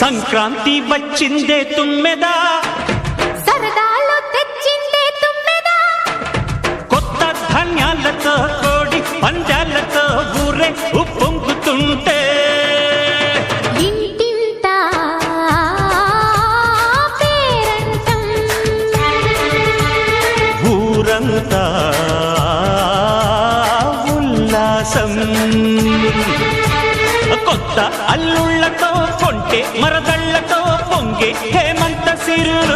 సంక్రాంతి వచ్చిందే తుమ్మెదా, సరదాలు తెచ్చిందే తుమ్మెదా, కొత్త ధాన్యాలతో కోడి పందాలతో ఊరే ఉప్పొంగుతుంటే ఇంటింత పేరంటం, ఊరంతా ఉల్లాసం. కొత్త అల్లుళ్ళతో కొంటే మరదళ్లతో పొంగే హేమంత సిరులు